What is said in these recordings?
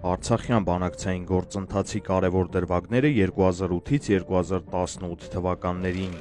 Արցախյան բանակցային գործընթացի կարևոր դրվագները 2008-ից 2018 թվականներին։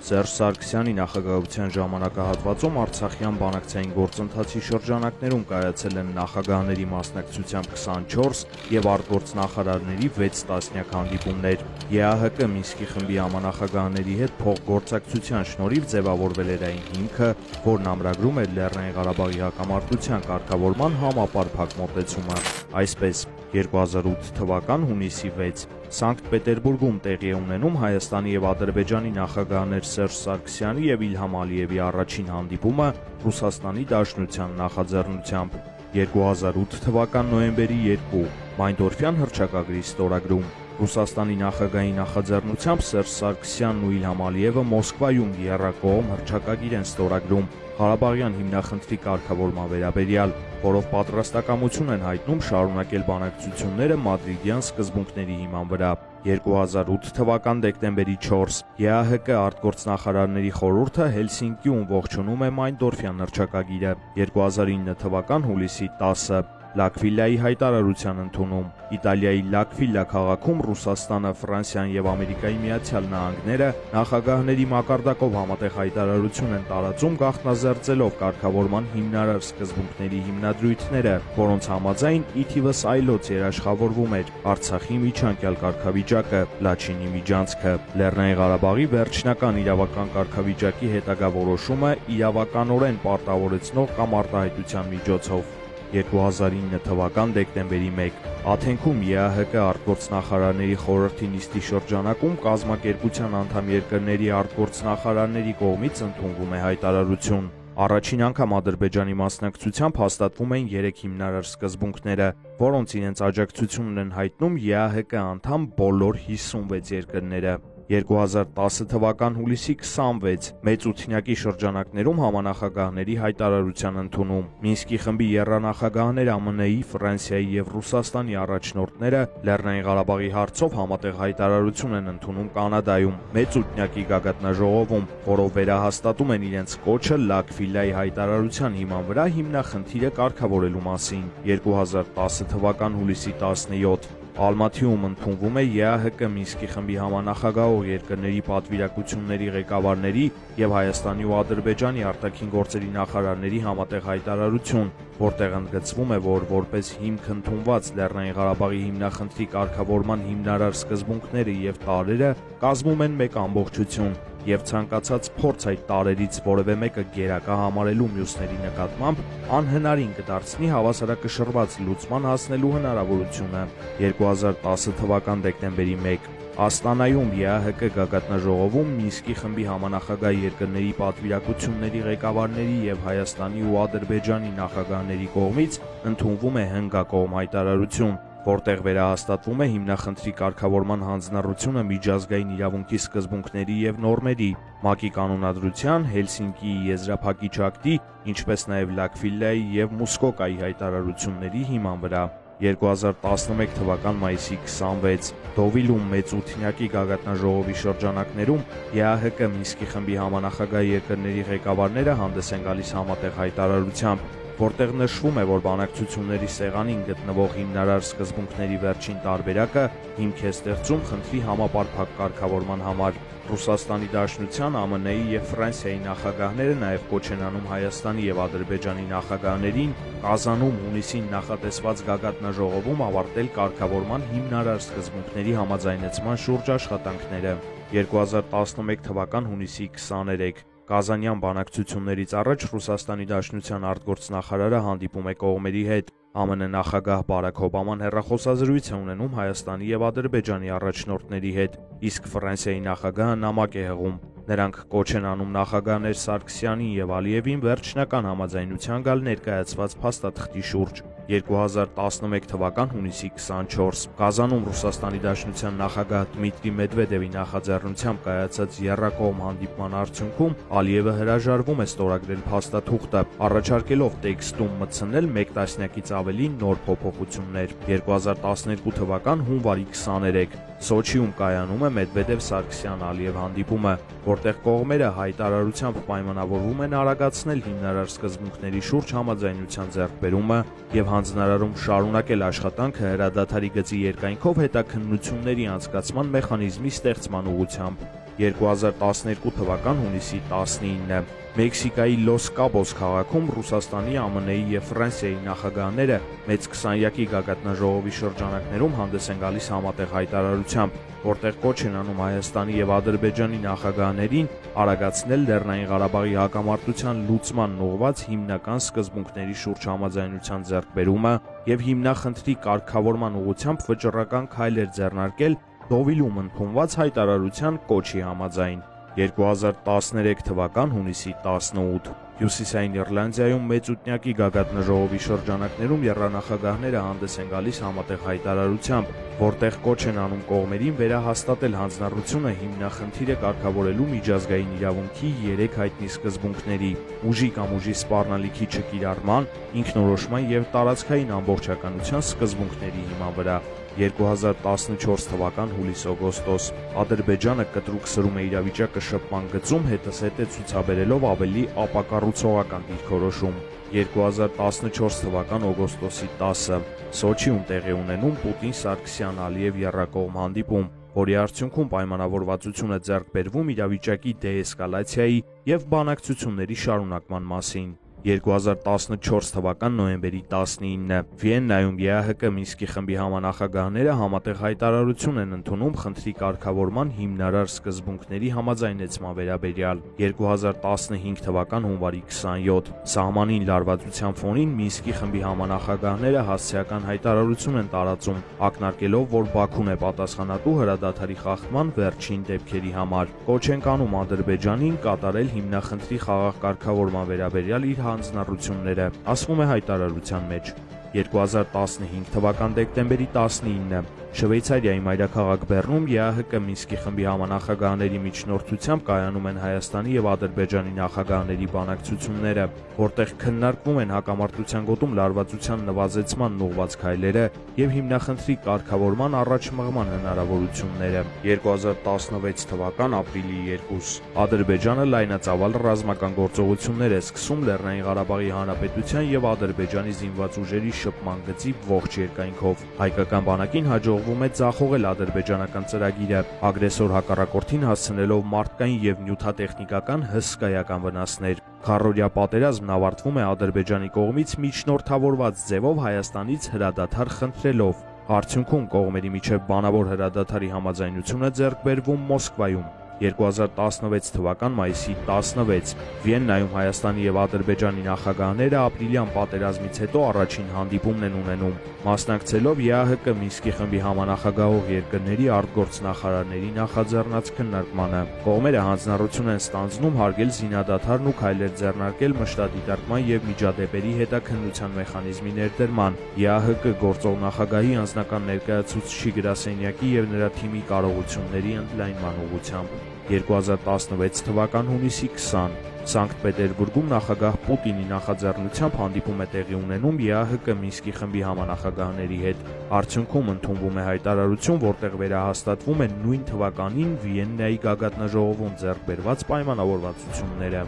Սերժ Սարգսյանի նախագահության ժամանակահատվածում Արցախյան բանակցային գործընթացի շրջանակներում կայացել են նախագահների մասնակցությամբ 24 և արտգործնախարարների 6 տասնյակ հանդիպումներ։ ԵԱՀԿ Մինսկի խմբի համանախագահների հետ փոխգործակցության շնորհիվ ձևավորվել էր այն հիմքը, որն ամրագրում էր Լեռնային Ղարաբաղի հակամարտության կարգավորման համապարփակ մոտեցումը։ Այսպես, 2008 թվական հունիսի 6 Սանկտ Պետերբուրգում տեղի է ունենում Հայաստանի և Ադրբեջանի նախագահներ Սերժ Սարգսյանի և Իլհամ Ալիևի առաջին հանդիպումը Ռուսաստանի Դաշնության նախաձեռնությամբ։ 2008 թվական նոյեմբերի 2 Մայնդորֆյան հռչակագրի ստորագրում։ Ռուսաստանի նախագահի նախաձեռնությամբ Սերժ Սարգսյանն ու Իլհամ Ալիևը Մոսկվայում եռակողմ հռչակագիր են ստորագրում Ղարաբաղյան հիմնախնդրի կարգավորման վերաբերյալ, որով պատրաստակամություն են հայտնում շարունակել բանակցությունները մադրիդյան սկզբունքների հիման վրա։ 2008 թվական դեկտեմբերի 4 ԵԱՀԿ արտգործնախարարների խորհուրդը Հելսինկիում ողջունում է Մայնդորֆյան հռչակագիրը։ 2009 թվական հուլիսի 10 Լակվիլիայի հայտարարության ընդունում։ Իտալիայի Լակվիլիա քաղաքում Ռուսաստանը, Ֆրանսիան և Ամերիկայի Միացյալ Նահանգները նախագահների մակարդակով համատեղ հայտարարություն են տարածում գաղտնազերծելով կարգավորման հիմնարար սկզբունքների հիմնադրույթները, որոնց համաձայն ի թիվս այլոց երաշխավորվում էր Արցախի միջանկյալ կարգավիճակը, Լաչինի միջանցքը, Լեռնային Ղարաբաղի վերջնական իրավական կարգավիճակի հետագա որոշումը իրավականորեն պարտավորեցնող կամ արտահայտության միջոցով։ 2009 թվական դեկտեմբերի 1 Աթենքում ԵԱՀԿ արտգործնախարարների խորհրդի նիստի շրջանակում կազմակերպության անդամ երկրների արտգործնախարարների կողմից ընդունվում է հայտարարություն։ Առաջին անգամ Ադրբեջանի մասնակցությամբ հաստատվում են 3 հիմնարար սկզբունքները, որոնց իրենց աջակցությունն են հայտնում ԵԱՀԿ անդամ բոլոր 56 երկրները։ 2010 թվական հուլիսի 26 մեծ ութնյակի շրջանակներում համանախագահների հայտարարության ընդունում։ Մինսկի խմբի եռանախագահներ ԱՄՆ-ի, Ֆրանսիայի և Ռուսաստանի առաջնորդները Լեռնային Ղարաբաղի հարցով համատեղ հայտարարություն են ընդունում Կանադայում մեծ ութնյակի գագաթնաժողովում, որով վերահաստատում են իրենց կոչը Լակվիլիայի հայտարարության հիման վրա հիմնախնդիրը կարգավորելու մասին։ 2010 թվական հուլիսի 17 Ալմաթիում ընդունվում է ԵԱՀԿ Մինսկի խմբի համանախագահող երկրների պատվիրակությունների ղեկավարների և Հայաստանի ու Ադրբեջանի արտաքին գործերի նախարարների համատեղ հայտարարություն, որտեղ ընդգծվում է, որ որպես հիմք ընդունված Լեռնային Ղարաբաղի հիմնախնդրի կարգավորման հիմնարար սկզբունքները և տարրերը կազմում են մեկ ամբողջություն, և ցանկացած փորձ այդ տարրերից որևէ մեկը գերակա համարելու մյուսների նկատմամբ անհնարին կդարձնի հավասարակշռված լուծման հասնելու հնարավորությունը։ 2010 թվական դեկտեմբերի 1 Աստանայում ԵԱՀԿ գագաթնաժողովում Մինսկի խմբի համանախագահ երկրների պատվիրակությունների ղեկավարների և Հայաստանի ու Ադրբեջանի նախագահների կողմից ընդունվում է հնգակողմ հայտարարություն, որտեղ վերահաստատվում է հիմնախնդրի կարգավորման հանձնառությունը միջազգային իրավունքի սկզբունքների և նորմերի, ՄԱԿ-ի կանոնադրության, Հելսինկիի եզրափակիչ ակտի, ինչպես նաև Լակվիլիայի և Մուսկոկայի հայտարարությունների հիման վրա։ 2011 թվական մայիսի 26 Դովիլում մեծ ութնյակի գագաթնաժողովի շրջանակներում ԵԱՀԿ Մինսկի խմբի համանախագահ երկրների ղեկավարները հանդես են գալիս համատեղ հայտարարությամբ, որտեղ նշվում է, որ բանակցությունների սեղանին գտնվող հիմնարար սկզբունքների վերջին տարբերակը հիմք է ստեղծում խնդրի համապարփակ կարգավորման համար։ Ռուսաստանի Դաշնության, ԱՄՆ-ի և Ֆրանսիայի նախագահները նաև կոչ են անում Հայաստանի և Ադրբեջանի նախագահներին Կազանում հունիսին նախատեսված գագաթնաժողովում ավարտել կարգավորման հիմնարար սկզբունքների համաձայնեցման շուրջ աշխատանքները։ 2011 թվական հունիսի 23 Կազանյան բանակցություններից առաջ Ռուսաստանի Դաշնության արտգործնախարարը հանդիպում է կողմերի հետ։ ԱՄՆ նախագահ Բարաք Օբաման հեռախոսազրույց է ունենում Հայաստանի և Ադրբեջանի առաջնորդների հետ, իսկ Ֆրանսիայի նախագահը նամակ է հղում։ Նրանք կոչ են անում նախագահներ Սարգսյանին և Ալիևին վերջնական համաձայնության գալ ներկայացված փաստաթղթի շուրջ։ 2011 թվական հունիսի 24 Կազանում Ռուսաստանի Դաշնության նախագահ Դմիտրի Մեդվեդևի նախաձեռնությամբ կայացած եռակողմ հանդիպման արդյունքում Ալիևը հրաժարվում է ստորագրել փաստաթուղթը, առաջարկելով տեքստում մտցնել մեկ տասնյակից ավելի նոր փոփոխություններ։ 2012 թվական հունվարի 23 Սոչիում կայանում է Մեդվեդև-Սարգսյան-Ալիև հանդիպումը, որտեղ կողմերը հայտարարությամբ պայմանավորվում են արագացնել հիմնարար սկզբունքների շուրջ համաձայնության ձեռքբերումը եւ հանձնարարում շարունակել աշխատանքը հրադադարի գծի երկայնքով հետաքննությունների անցկացման մեխանիզմի ստեղծման ուղղությամբ։ 2012 թվական հունիսի 19 Մեքսիկայի Լոս Կաբոս քաղաքում Ռուսաստանի, ԱՄՆ-ի եւ Ֆրանսիայի նախագահները մեծ 20-յակի գագաթնաժողովի շրջանակներում հանդես են գալիս համատեղ հայտարարությամբ, որտեղ կոչ են անում Հայաստանի եւ Ադրբեջանի նախագահներին արագացնել Լեռնային Ղարաբաղի հակամարտության լուծման ուղղված հիմնական սկզբունքների շուրջ համաձայնության ձեռքբերումը եւ հիմնախնդրի կարգավորման ուղղությամբ վճռական քայլեր ձեռնարկել Դովիլում ընդունված հայտարարության կոչի համաձայն։ 2013 թվական հունիսի 18 Հյուսիսային Իռլանդիայում մեծուտնյակի գագաթնաժողովի շրջանակներում եռանախագահները հանդես են գալիս համատեղ հայտարարությամբ, որտեղ կոչ են անում կողմերին վերահաստատել հանձնառությունը հիմնախնդիրը կարգավորելու միջազգային իրավունքի 3 հայտնի սկզբունքների՝ ուժի կամ ուժի սպառնալիքի չկիրառման, ինքնորոշման եւ տարածքային ամբողջականության սկզբունքների հիման վրա։ 2014 թվական հուլիս-օգոստոս Ադրբեջանը կտրուկ սրում է իրավիճակը շփման գծում հետզհետե ցուցաբերելով ավելի ապակառուցողական դիրքորոշում։ 2014 թվական օգոստոսի 10-ը Սոչիում տեղի ունենում Պուտին-Սարգսյան-Ալիև եռակողմ հանդիպում, որի արդյունքում պայմանավորվածություն է ձեռք բերվում իրավիճակի դեէսկալացիայի եւ բանակցությունների շարունակման մասին։ 2014 թվական նոյեմբերի 19 Վիեննայում ԵԱՀԿ Մինսկի խմբի համանախագահները համատեղ հայտարարություն են ընդունում խնդրի կարգավորման հիմնարար սկզբունքների համաձայնեցման վերաբերյալ։ 2015 թվական հունվարի 27 Սահմանին լարվածության ֆոնին Մինսկի խմբի համանախագահները հասցեական հայտարարություն են տարածում, ակնարկելով, որ Բաքուն է պատասխանատու հրադադարի խախտման վերջին դեպքերի համար։ Կոչ են անում Ադրբեջանին կատարել հիմնախնդրի խաղաղ կարգավորման վերաբերյալ իր հանձնառությունները, ասվում է հայտարարության մեջ։ 2015 թվական դեկտեմբերի 19 Շվեյցարիայի մայրաքաղաք Բեռնում ԵԱՀԿ Մինսկի խմբի համանախագահների միջնորդությամբ կայանում են Հայաստանի եւ Ադրբեջանի նախագահների բանակցությունները, որտեղ քննարկվում են հակամարտության գոտում լարվածության նվազեցման ուղղված քայլերը եւ հիմնախնդրի կարգավորման առաջ մղման հնարավորությունները։ 2016 թվական ապրիլի 2 Ադրբեջանը լայնածավալ ռազմական գործողություններ է սկսում Լեռնային Ղարաբաղի Հանրապետության եւ Ադրբեջանի զինված ուժերի շփման գծի ողջ երկայնքով։ Հայկական բանակին հաջողվում է ձախողել ադրբեջանական ծրագիրը, ագրեսոր հակառակորդին հասցնելով մարդկային եւ նյութատեխնիկական հսկայական վնասներ։ Քառօրյա պատերազմն ավարտվում է Ադրբեջանի կողմից միջնորդավորված ձևով Հայաստանից հրադադար խնդրելով։ Արդյունքում կողմերի միջև բանավոր հրադադարի համաձայնություն է ձեռք բերվում Մոսկվայում։ 2016 թվական մայիսի 16 Վիեննայում Հայաստանի եւ Ադրբեջանի նախագահները ապրիլյան պատերազմից հետո առաջին հանդիպումն են ունենում, մասնակցելով ԵԱՀԿ Մինսկի խմբի համանախագահող երկրների արտգործնախարարների նախաձեռնած քննարկմանը։ Կողմերը հանձնառություն են ստանձնում հարգել զինադադարն ու քայլեր ձեռնարկել մշտադիտարկման եւ միջադեպերի հետաքննության մեխանիզմի ներդրման, ԵԱՀԿ գործող նախագահի անձնական ներկայացուցիչի գրասենյակի եւ նրա թիմի կարողությունների ընդլայնման ուղղությամբ։ 2016 թվական հունիսի 20 Սանկտ Պետերբուրգում նախագահ Պուտինի նախաձեռնությամբ հանդիպում է տեղի ունենում ԵԱՀԿ Մինսկի խմբի համանախագահների հետ։ Արդյունքում ընդունվում է հայտարարություն, որտեղ վերահաստատվում են նույն թվականին Վիեննայի գագաթնաժողովում ձեռք բերված պայմանավորվածությունները։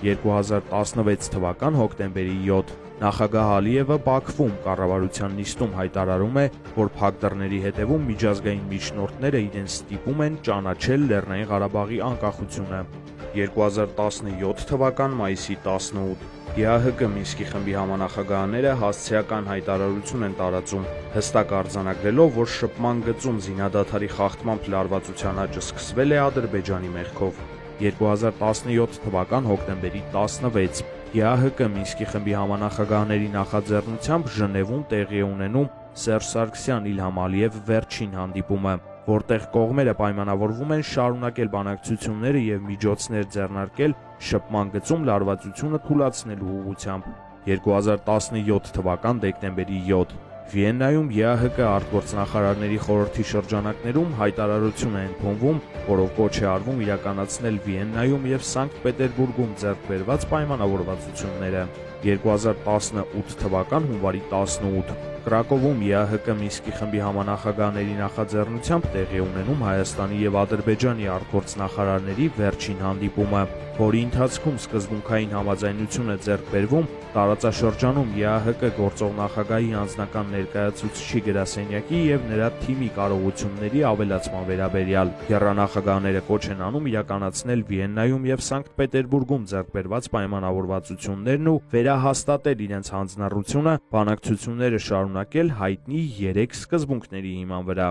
2016 թվական հոկտեմբերի 7 Նախագահ Ալիևը Բաքվում կառավարության նիստում հայտարարում է, որ փակ դռների հետևում միջազգային միջնորդները իրենց ստիպում են ճանաչել Լեռնային Ղարաբաղի անկախությունը։ 2017 թվական մայիսի 18 ԵԱՀԿ Մինսկի խմբի համանախագահները հասցեական հայտարարություն են տարածում, հստակ արձանագրելով, որ շփման գծում զինադադարի խախտմամբ լարվածության աճը սկսվել է Ադրբեջանի մեղքով։ 2017 թվական հոկտեմբերի 16 ԵԱՀԿ Մինսկի խմբի համանախագահների նախաձեռնությամբ Ժնևում տեղի է ունենում Սերժ Սարգսյան-Իլհամ Ալիև վերջին հանդիպումը, որտեղ կողմերը պայմանավորվում են շարունակել բանակցությունները եւ միջոցներ ձեռնարկել շփման գծում լարվածությունը թուլացնելու ուղղությամբ։ 2017 թվական դեկտեմբերի 7 Վիեննայում ԵԱՀԿ արտգործնախարարների խորհրդի շրջանակներում հայտարարություն է ընդունվում, որով կոչ է արվում իրականացնել Վիեննայում եւ Սանկտ Պետերբուրգում ձեռք բերված պայմանավորվածությունները։ 2018 թվական հունվարի 18 Կրակովում ԵԱՀԿ Մինսկի խմբի համանախագահների նախաձեռնությամբ տեղի ունենում Հայաստանի եւ Ադրբեջանի արտգործնախարարների վերջին հանդիպումը, որի ընթացքում սկզբունքային համաձայնություն է ձեռք բերվում տարածաշրջանում ԵԱՀԿ գործող նախագահի անձնական ներկայացուցիչի գրասենյակի եւ նրա թիմի կարողությունների ավելացման վերաբերյալ։ Եռանախագահները կոչ են անում իրականացնել Վիեննայում եւ Սանկտ Պետերբուրգում ձեռք բերված պայմանավորվածություններն ու վերահաստատել իրենց հանձնառությունը բանակցությունները շարունակել հայտնի 3 սկզբունքների հիման վրա։